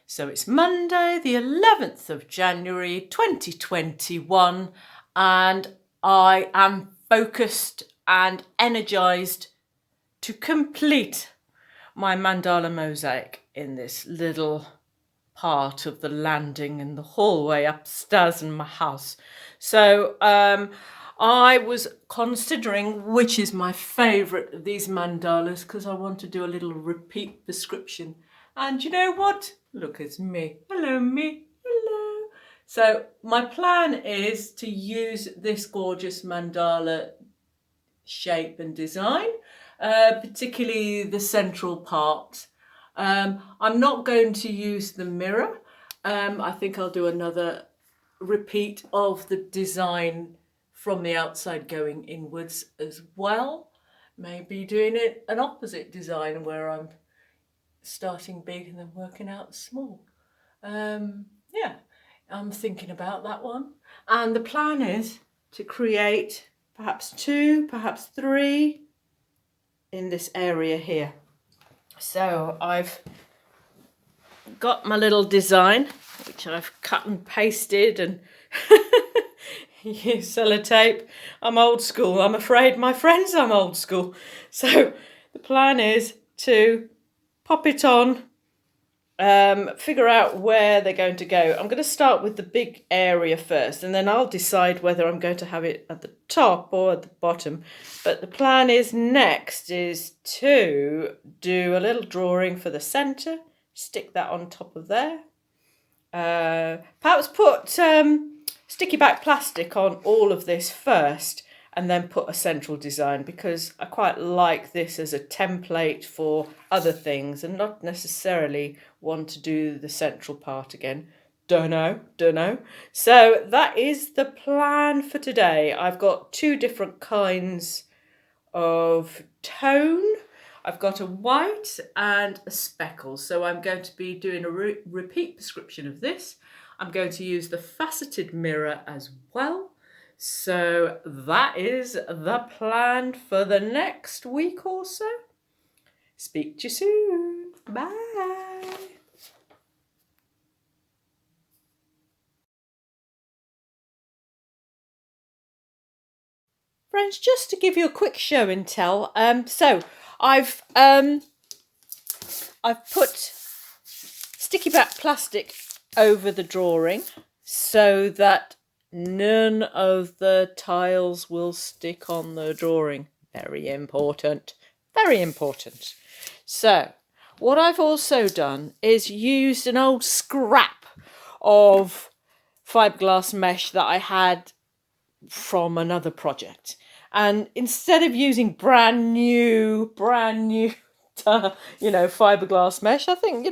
So it's Monday, the 11th of January 2021, and I am focused and energized to complete my mandala mosaic in this little part of the landing and the hallway upstairs in my house. So I was considering which is my favourite of these mandalas because I want to do a little repeat prescription. And you know what? Look, it's me. Hello, me. Hello. So my plan is to use this gorgeous mandala shape and design, particularly the central part. I'm not going to use the mirror. I think I'll do another repeat of the design from the outside going inwards as well. Maybe doing it an opposite design where I'm starting big and then working out small. Yeah, I'm thinking about that one. And the plan is to create perhaps 2, perhaps 3 in this area here. So I've got my little design, which I've cut and pasted and use sellotape. I'm old school. I'm afraid, my friends, I'm old school. So the plan is to pop it on, figure out where they're going to go. I'm going to start with the big area first, and then I'll decide whether I'm going to have it at the top or at the bottom. But the plan is next is to do a little drawing for the centre, stick that on top of there. Perhaps put sticky back plastic on all of this first, and then put a central design, because I quite like this as a template for other things and not necessarily want to do the central part again. Don't know. So that is the plan for today. I've got 2 different kinds of tone. I've got a white and a speckle. So I'm going to be doing a repeat prescription of this. I'm going to use the faceted mirror as well. So that is the plan for the next week or so. Speak to you soon. Bye. Friends, just to give you a quick show and tell. So I've put sticky back plastic over the drawing so that none of the tiles will stick on the drawing. Very important. Very important. So what I've also done is used an old scrap of fiberglass mesh that I had from another project. And instead of using brand new fiberglass mesh, I think,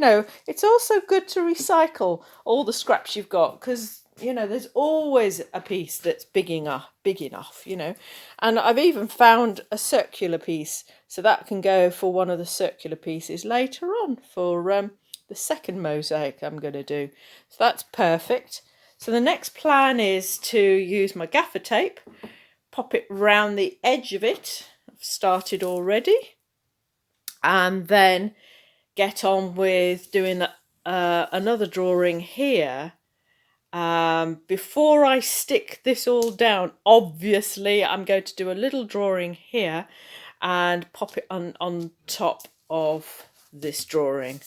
it's also good to recycle all the scraps you've got, because there's always a piece that's big enough, and I've even found a circular piece, so that can go for one of the circular pieces later on for the second mosaic I'm going to do. So that's perfect. So the next plan is to use my gaffer tape, pop it round the edge of it. I've started already, and then get on with doing another drawing here. Before I stick this all down, obviously I'm going to do a little drawing here and pop it on top of this drawing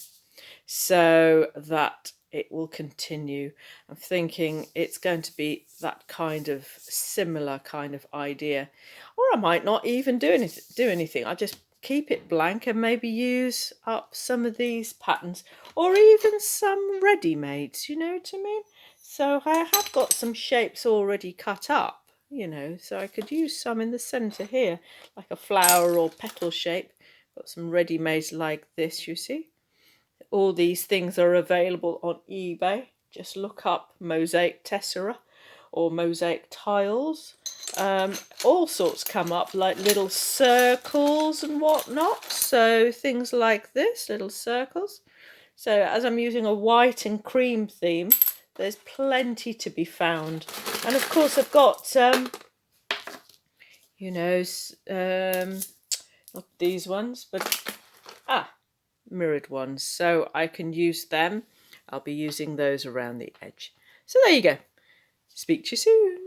so that it will continue. I'm thinking it's going to be that kind of similar kind of idea, or I might not even do anything. I just keep it blank and maybe use up some of these patterns, or even some ready-mades, you know what I mean? So I have got some shapes already cut up, so I could use some in the centre here, like a flower or petal shape. Got some ready-mades like this, you see. All these things are available on eBay. Just look up mosaic tessera or mosaic tiles. All sorts come up, like little circles and whatnot. So things like this, little circles. So as I'm using a white and cream theme, there's plenty to be found. And of course I've got, not these ones, but mirrored ones. So I can use them I'll be using those around the edge. So there you go. Speak to you soon.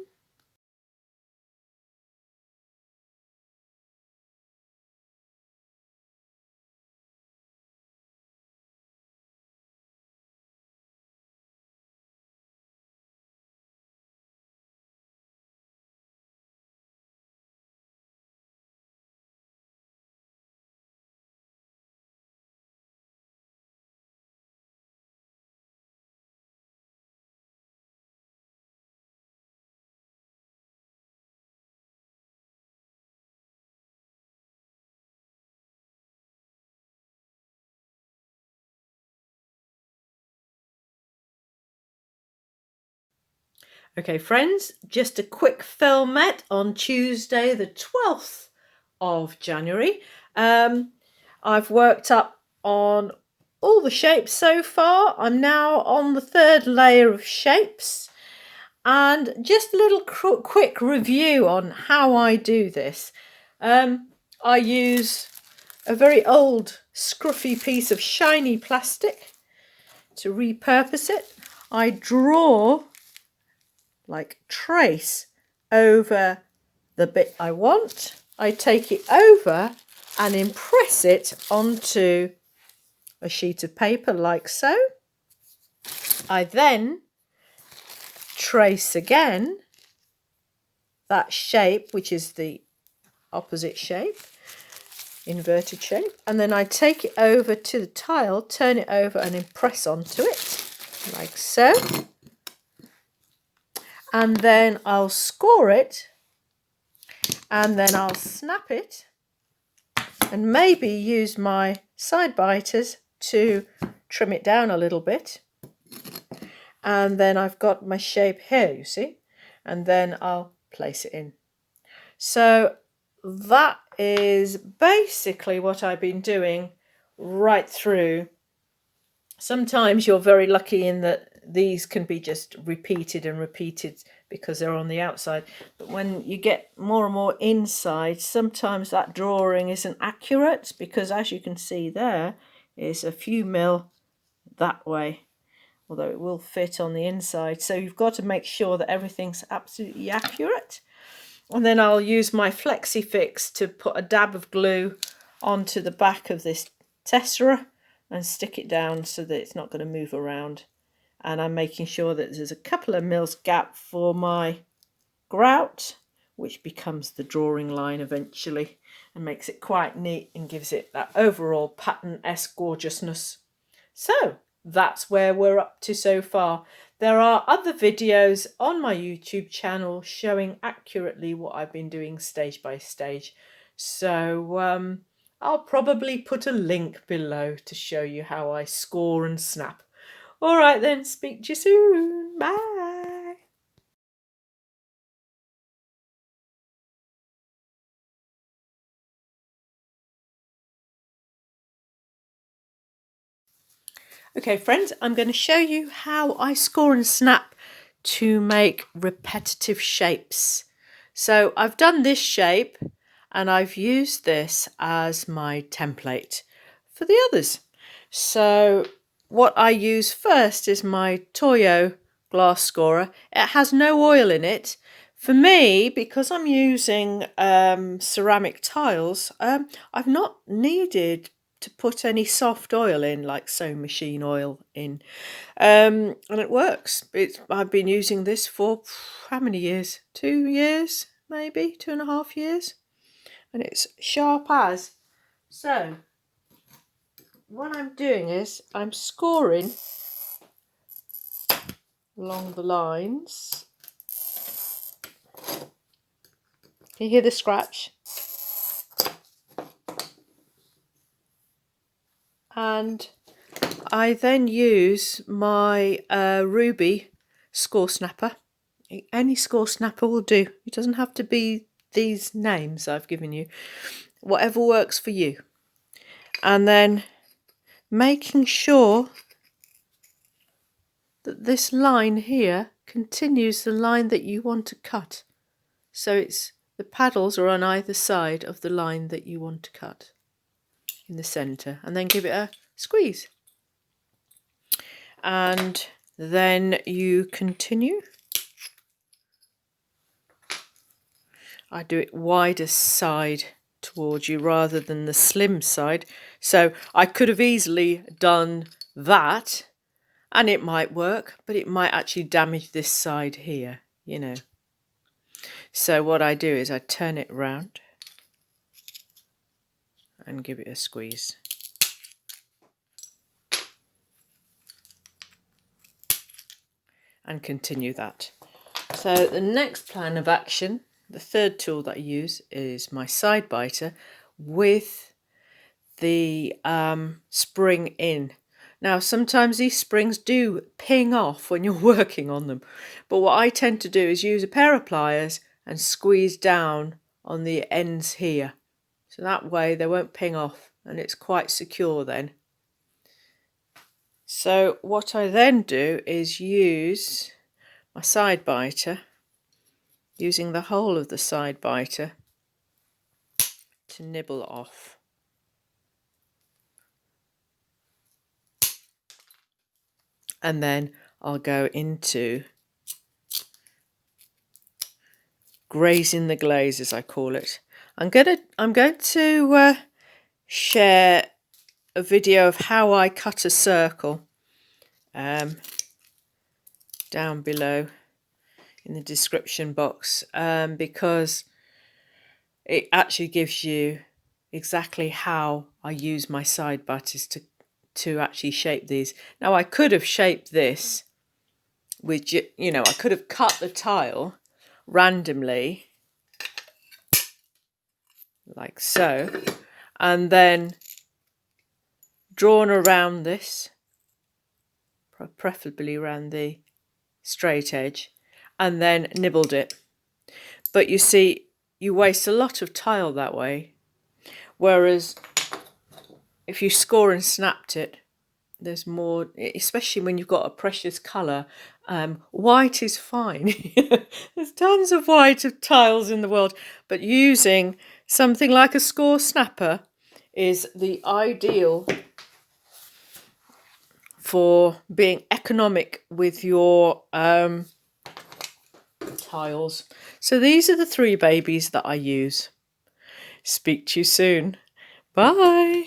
Okay, friends, just a quick filmette on Tuesday, the 12th of January. I've worked up on all the shapes so far. I'm now on the third layer of shapes. And just a little quick review on how I do this. I use a very old scruffy piece of shiny plastic to repurpose it. I draw, like trace, over the bit I want. I take it over and impress it onto a sheet of paper like so. I then trace again that shape, which is the opposite shape, inverted shape, and then I take it over to the tile, turn it over and impress onto it like so, and then I'll score it, and then I'll snap it and maybe use my side biters to trim it down a little bit, and then I've got my shape here, you see, and then I'll place it in. So that is basically what I've been doing right through. Sometimes you're very lucky in that these can be just repeated and repeated because they're on the outside, but when you get more and more inside, sometimes that drawing isn't accurate, because as you can see there is a few mil that way, although it will fit on the inside. So you've got to make sure that everything's absolutely accurate. And then I'll use my Flexi Fix to put a dab of glue onto the back of this tessera and stick it down so that it's not going to move around. And I'm making sure that there's a couple of mils gap for my grout, which becomes the drawing line eventually and makes it quite neat and gives it that overall pattern-esque gorgeousness. So that's where we're up to so far. There are other videos on my YouTube channel showing accurately what I've been doing stage by stage. So I'll probably put a link below to show you how I score and snap. All right then, speak to you soon. Bye. Okay, friends, I'm going to show you how I score and snap to make repetitive shapes. So I've done this shape and I've used this as my template for the others. So what I use first is my Toyo glass scorer. It has no oil in it. For me, because I'm using ceramic tiles, I've not needed to put any soft oil in, like sewing machine oil in, and it works. I've been using this for how many years? 2 years, maybe 2.5 years, and it's sharp as. So what I'm doing is I'm scoring along the lines. Can you hear the scratch? And I then use my Rubi score snapper. Any score snapper will do. It doesn't have to be these names I've given you. Whatever works for you. And then making sure that this line here continues the line that you want to cut. So it's the paddles are on either side of the line that you want to cut in the centre, and then give it a squeeze. and then you continue. I do it wider side towards you rather than the slim side. So I could have easily done that and it might work, but it might actually damage this side here, you know. So what I do is I turn it round and give it a squeeze. And continue that. So the next plan of action, the third tool that I use is my side biter with the spring in. Now sometimes these springs do ping off when you're working on them, but what I tend to do is use a pair of pliers and squeeze down on the ends here. So that way they won't ping off and it's quite secure then. So what I then do is use my side biter, using the whole of the side biter to nibble off. And then I'll go into grazing the glaze, as I call it. I'm going to share a video of how I cut a circle down below in the description box, because it actually gives you exactly how I use my side biters to actually shape these. Now I could have shaped this with, you know, I could have cut the tile randomly like so, and then drawn around this, preferably around the straight edge, and then nibbled it. But you see, you waste a lot of tile that way, whereas if you score and snapped it, there's more, especially when you've got a precious colour. White is fine. There's tons of white of tiles in the world, but using something like a score snapper is the ideal for being economic with your tiles. So these are the 3 babies that I use. Speak to you soon. Bye.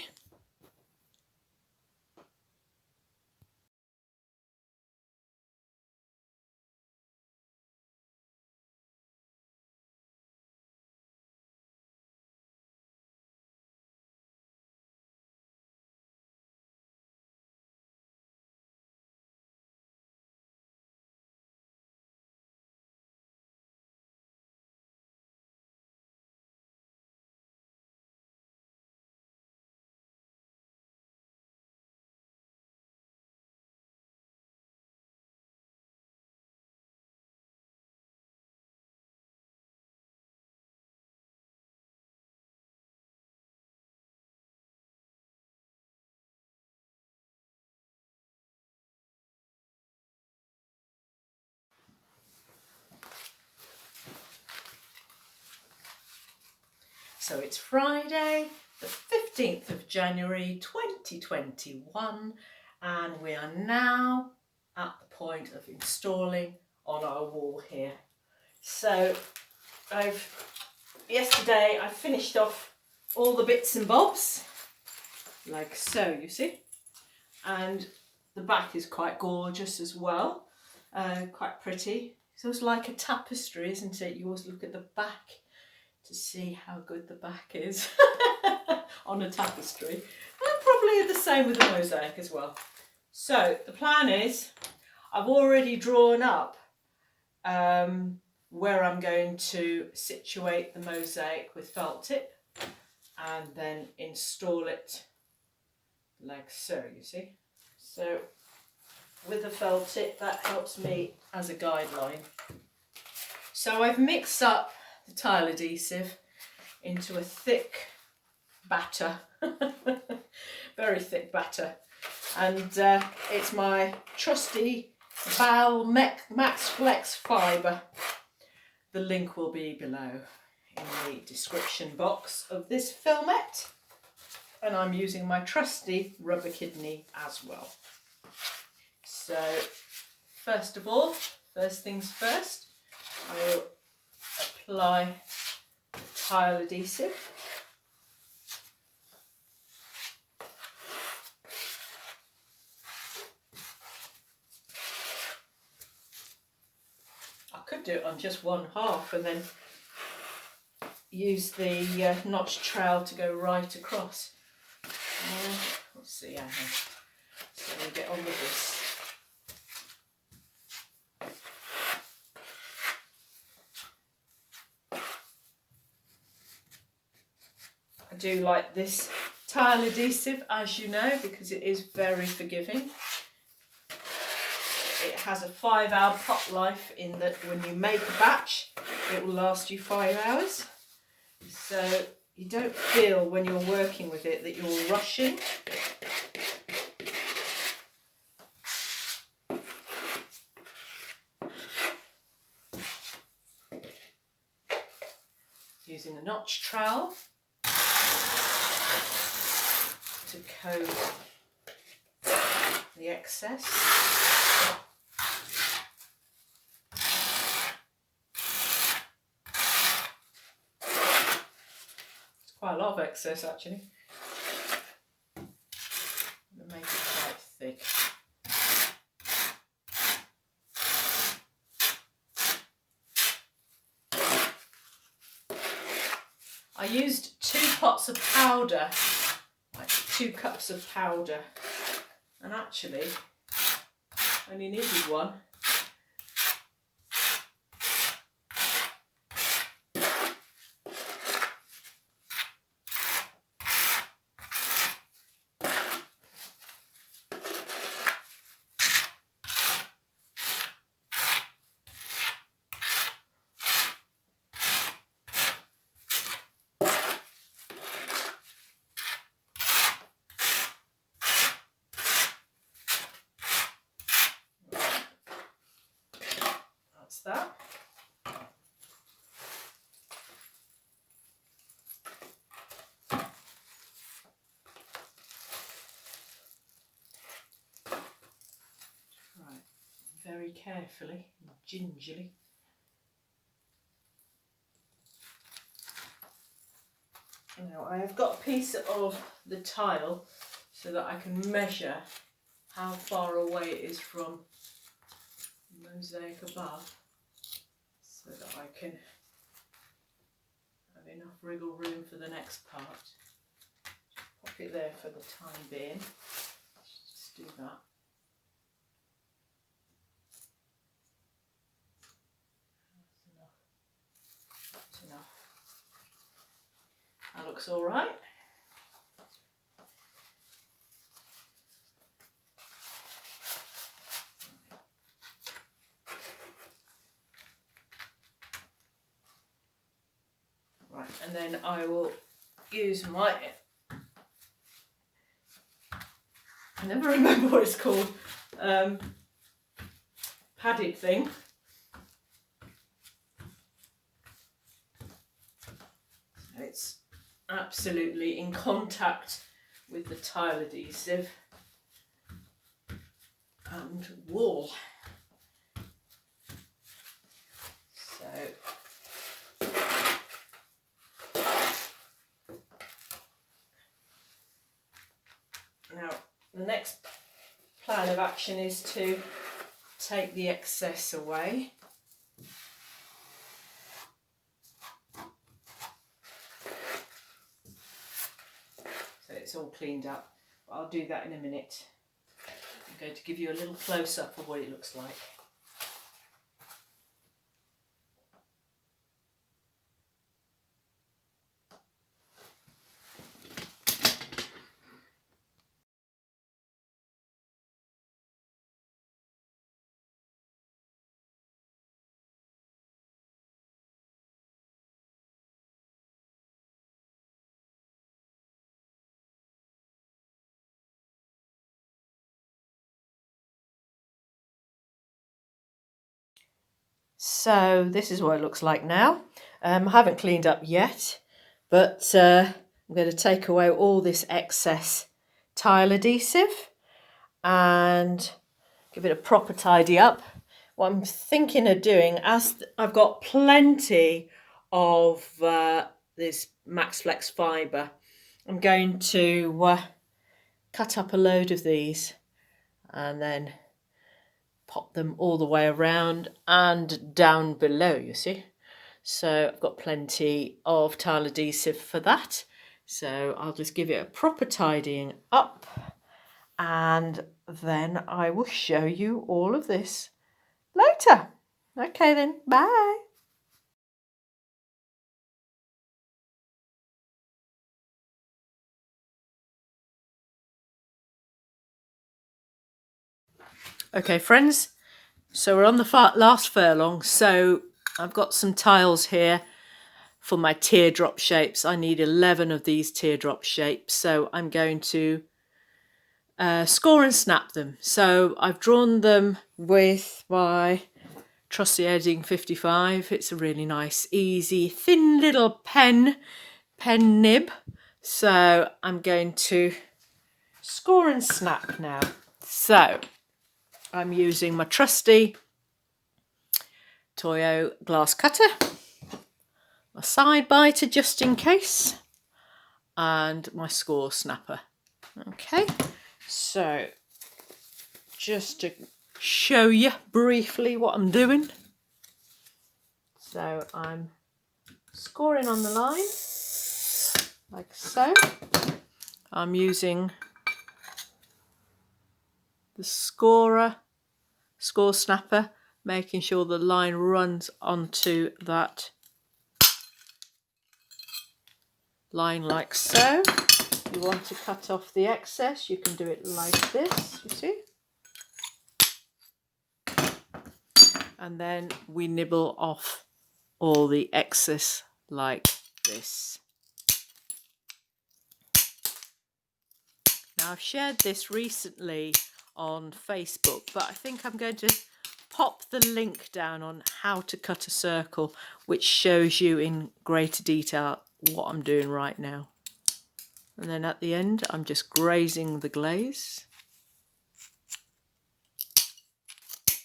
So it's Friday, the 15th of January 2021, and we are now at the point of installing on our wall here. So yesterday I finished off all the bits and bobs, like so, you see, and the back is quite gorgeous as well, quite pretty. So it's like a tapestry, isn't it? You always look at the back to see how good the back is on a tapestry. And probably the same with the mosaic as well. So the plan is, I've already drawn up where I'm going to situate the mosaic with felt tip and then install it like so, you see. So with the felt tip, that helps me as a guideline. So I've mixed up the tile adhesive into a thick batter, very thick batter, and it's my trusty Val Max Flex Fibre. The link will be below in the description box of this filmette, and I'm using my trusty rubber kidney as well. So first of all, first things first, I will apply the tile adhesive. I could do it on just one half and then use the notch trowel to go right across. Let's see how we get on with this. I do like this tile adhesive, as you know, because it is very forgiving. It has a 5-hour pot life in that when you make a batch, it will last you 5 hours. So you don't feel when you're working with it that you're rushing. Using a notch trowel to coat the excess. It's quite a lot of excess actually. I'm going to make it quite thick. I used 2 pots of powder, like 2 cups of powder, and actually only needed 1. That. Right, very carefully and gingerly. Now I have got a piece of the tile so that I can measure how far away it is from the mosaic above, so that I can have enough wriggle room for the next part. Pop it there for the time being. Let's just do that. That's enough. That looks all right. Right, and then I will use my, I never remember what it's called, padded thing. So it's absolutely in contact with the tile adhesive and wall. So now the next plan of action is to take the excess away. So it's all cleaned up. But I'll do that in a minute. I'm going to give you a little close-up of what it looks like. So this is what it looks like now. I haven't cleaned up yet, but I'm going to take away all this excess tile adhesive and give it a proper tidy up. What I'm thinking of doing, as I've got plenty of this Max Flex fibre, I'm going to cut up a load of these and then pop them all the way around and down below, you see. So I've got plenty of tile adhesive for that. So I'll just give it a proper tidying up and then I will show you all of this later. Okay then, bye. Okay friends, so we're on the last furlong, so I've got some tiles here for my teardrop shapes. I need 11 of these teardrop shapes, so I'm going to score and snap them. So I've drawn them with my trusty Edding 55. It's a really nice, easy, thin little pen nib. So I'm going to score and snap now. So I'm using my trusty Toyo glass cutter, my side biter just in case, and my score snapper. Okay, so just to show you briefly what I'm doing. So I'm scoring on the line, like so. I'm using the score snapper, making sure the line runs onto that line like so. If you want to cut off the excess, you can do it like this, you see. And then we nibble off all the excess like this. Now I've shared this recently on Facebook, but I think I'm going to pop the link down on how to cut a circle, which shows you in greater detail what I'm doing right now. And then at the end, I'm just grazing the glaze,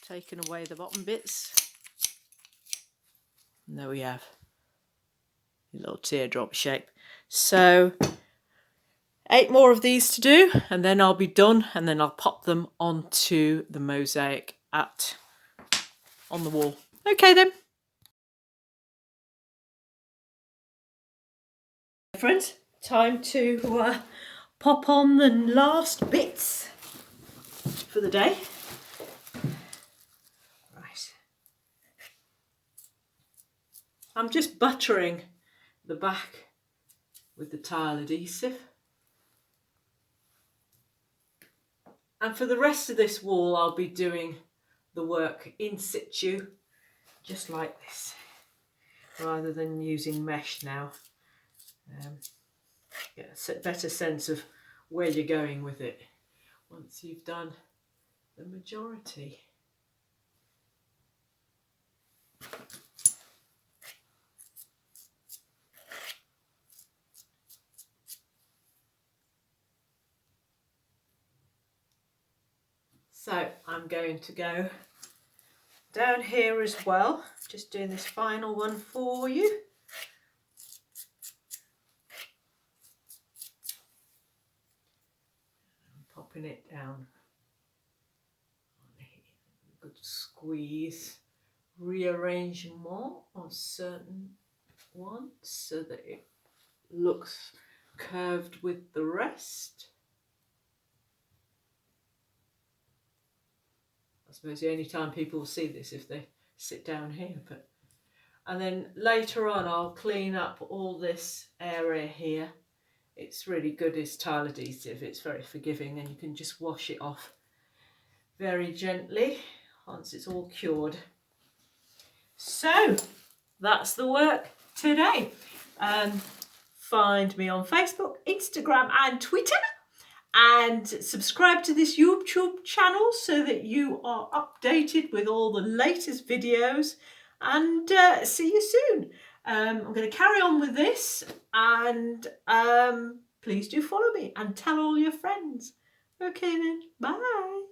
taking away the bottom bits. And there we have a little teardrop shape. So 8 more of these to do, and then I'll be done, and then I'll pop them onto the mosaic on the wall. Okay then. Friends, time to pop on the last bits for the day. Right. I'm just buttering the back with the tile adhesive. And for the rest of this wall, I'll be doing the work in situ, just like this, rather than using mesh now. Get a better sense of where you're going with it once you've done the majority. So I'm going to go down here as well, just doing this final one for you. Popping it down. Good squeeze, rearrangement on certain ones so that it looks curved with the rest. I suppose the only time people will see this if they sit down here, and then later on I'll clean up all this area here. It's really good as tile adhesive, it's very forgiving, and you can just wash it off very gently once it's all cured. So that's the work today. Find me on Facebook, Instagram and Twitter, and subscribe to this YouTube channel so that you are updated with all the latest videos, and see you soon. I'm going to carry on with this, and please do follow me and tell all your friends. Okay then, bye.